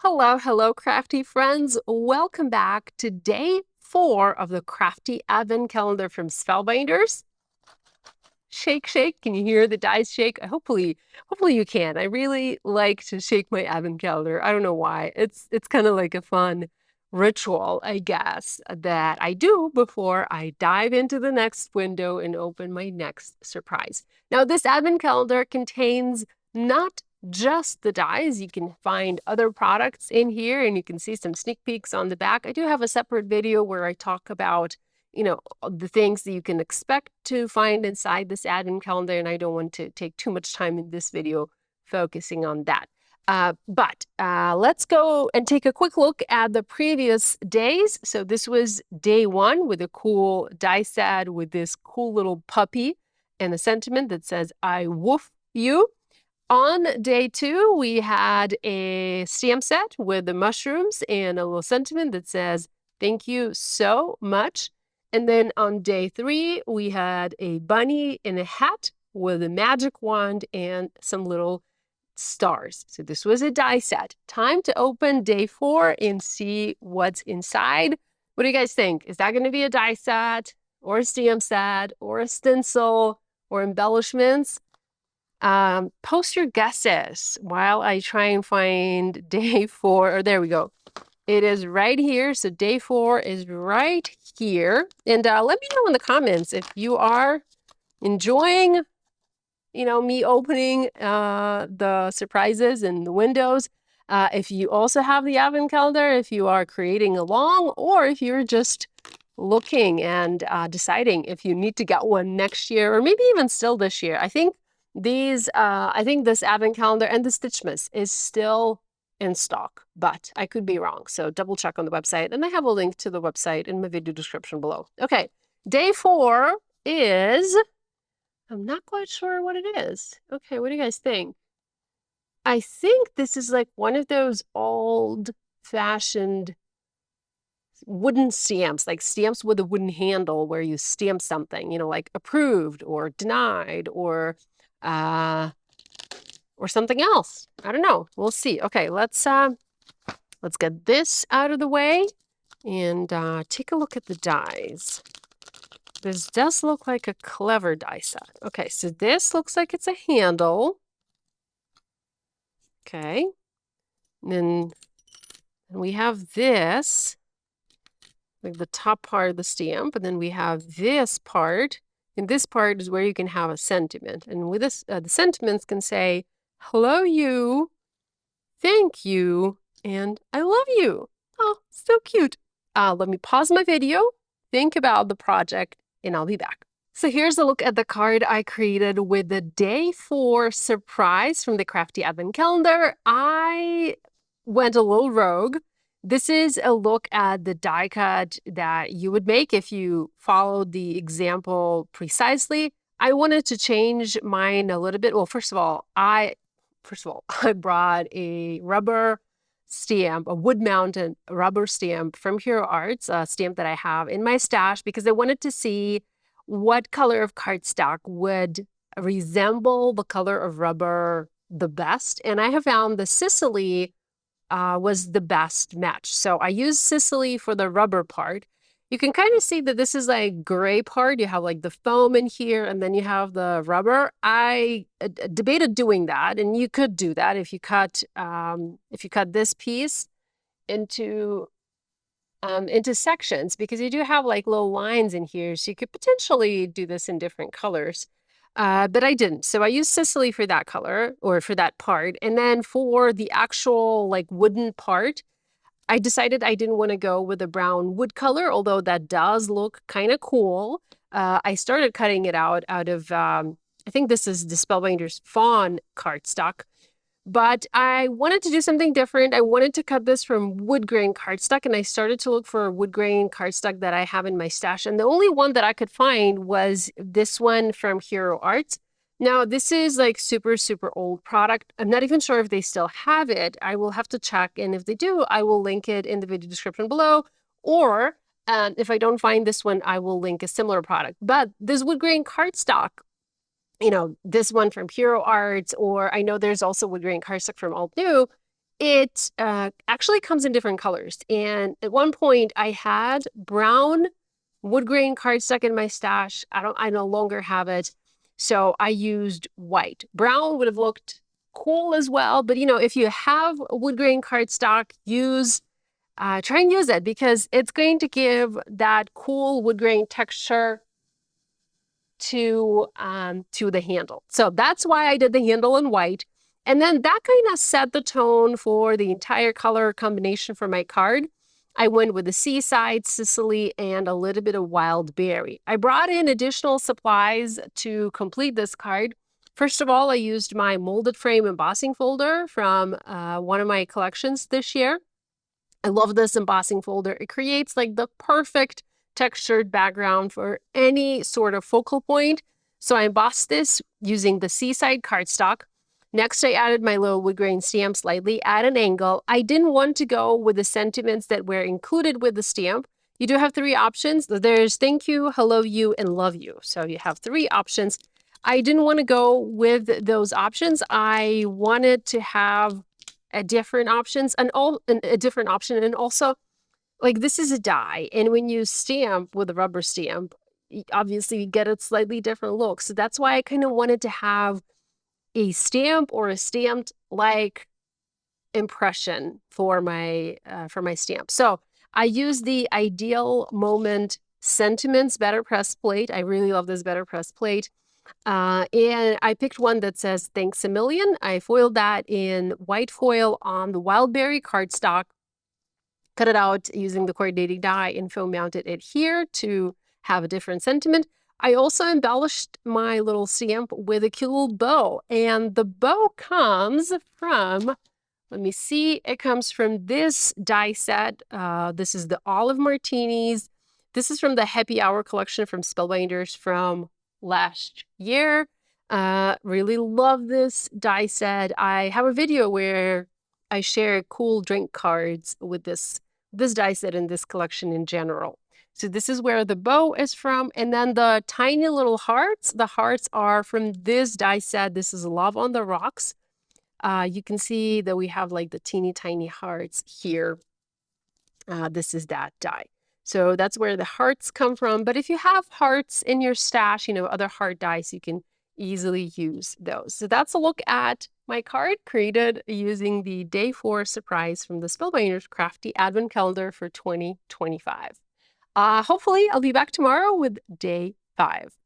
Hello, hello, crafty friends. Welcome back to day 4 of the Crafty Advent Calendar from Spellbinders. Shake, shake. Can you hear the dice shake? Hopefully you can. I really like to shake my Advent Calendar. I don't know why. It's kind of like a fun ritual, I guess, that I do before I dive into the next window and open my next surprise. Now, this Advent Calendar contains not just the dies. You can find other products in here and you can see some sneak peeks on the back. I do have a separate video where I talk about, the things that you can expect to find inside this advent calendar, and I don't want to take too much time in this video focusing on that. But let's go and take a quick look at the previous days. So this was day 1 with a cool die set with this cool little puppy and a sentiment that says, "I woof you." On day 2, we had a stamp set with the mushrooms and a little sentiment that says, "Thank you so much." And then on day 3, we had a bunny in a hat with a magic wand and some little stars. So this was a die set. Time to open day 4 and see what's inside. What do you guys think? Is that going to be a die set or a stamp set or a stencil or embellishments? Post your guesses while I try and find day 4. Or there we go. It is right here. So day 4 is right here. And let me know in the comments if you are enjoying, me opening the surprises and the windows. If you also have the advent calendar, if you are creating along, or if you're just looking and deciding if you need to get one next year, or maybe even still this year. I think this advent calendar and the Stitchmas is still in stock, but I could be wrong. So double check on the website. And I have a link to the website in my video description below. Okay, day 4 is, I'm not quite sure what it is. Okay, what do you guys think? I think this is like one of those old-fashioned wooden stamps, like stamps with a wooden handle where you stamp something, like approved or denied or something else. I don't know. We'll see. Okay, let's get this out of the way and take a look at the dies. This does look like a clever die set. Okay, so this looks like it's a handle. Okay. And then we have this, like the top part of the stamp, and then we have this part. And this part is where you can have a sentiment. And with this, the sentiments can say, "Hello, you. Thank you. And I love you." Oh, so cute. Let me pause my video, think about the project, and I'll be back. So here's a look at the card I created with the day 4 surprise from the Crafty Advent Calendar. I went a little rogue. This is a look at the die cut that you would make if you followed the example precisely. I wanted to change mine a little bit. Well, first of all, I brought a rubber stamp, a wood-mounted rubber stamp from Hero Arts, a stamp that I have in my stash because I wanted to see what color of cardstock would resemble the color of rubber the best. And I have found the Sicily was the best match. So I used Sicily for the rubber part. You can kind of see that this is like gray part. You have like the foam in here, and then you have the rubber. I debated doing that, and you could do that if you cut this piece into sections, because you do have like little lines in here, so you could potentially do this in different colors. But I didn't. So I used Sicily for that color, or for that part. And then for the actual like wooden part, I decided I didn't want to go with a brown wood color, although that does look kind of cool. I started cutting it out of, I think this is the Spellbinders Fawn cardstock. But I wanted to do something different. I wanted to cut this from wood grain cardstock, and I started to look for wood grain cardstock that I have in my stash. And the only one that I could find was this one from Hero Arts. Now, this is like super, super old product. I'm not even sure if they still have it. I will have to check. And if they do, I will link it in the video description below. Or if I don't find this one, I will link a similar product. But this wood grain cardstock, this one from Hero Arts, or I know there's also wood grain cardstock from Alt New, It actually comes in different colors. And at one point I had brown wood grain cardstock in my stash. I no longer have it. So I used white. Brown would have looked cool as well, but if you have wood grain cardstock, try and use it because it's going to give that cool wood grain texture to the handle. So that's why I did the handle in white. And then that kind of set the tone for the entire color combination for my card. I went with the seaside, Sicily, and a little bit of wild berry. I brought in additional supplies to complete this card. First of all, I used my molded frame embossing folder from one of my collections this year. I love this embossing folder. It creates like the perfect textured background for any sort of focal point. So I embossed this using the seaside cardstock. Next, I added my little wood grain stamp slightly at an angle. I didn't want to go with the sentiments that were included with the stamp. You do have three options. There's thank you, hello you, and love you. So you have three options. I didn't want to go with those options. I wanted to have a different option, and also like this is a die, and when you stamp with a rubber stamp, obviously you get a slightly different look. So that's why I kind of wanted to have a stamp or a stamped like impression for my stamp. So I use the Ideal Moment Sentiments Better Press plate. I really love this Better Press plate. And I picked one that says thanks a million. I foiled that in white foil on the wild berry cardstock, cut it out using the coordinating die, and foam mounted it here to have a different sentiment. I also embellished my little stamp with a cute little bow, and the bow comes from, let me see, it comes from this die set. This is the Olive Martinis. This is from the Happy Hour collection from Spellbinders from last year. Really love this die set. I have a video where I share cool drink cards with this die set in this collection in general. So this is where the bow is from. And then the tiny little hearts, the hearts are from this die set. This is Love on the Rocks. You can see that we have like the teeny tiny hearts here. This is that die. So that's where the hearts come from. But if you have hearts in your stash, other heart dies, you can easily use those. So that's a look at my card created using the Day 4 surprise from the Spellbinders Crafty Advent Calendar for 2025. Hopefully I'll be back tomorrow with Day 5.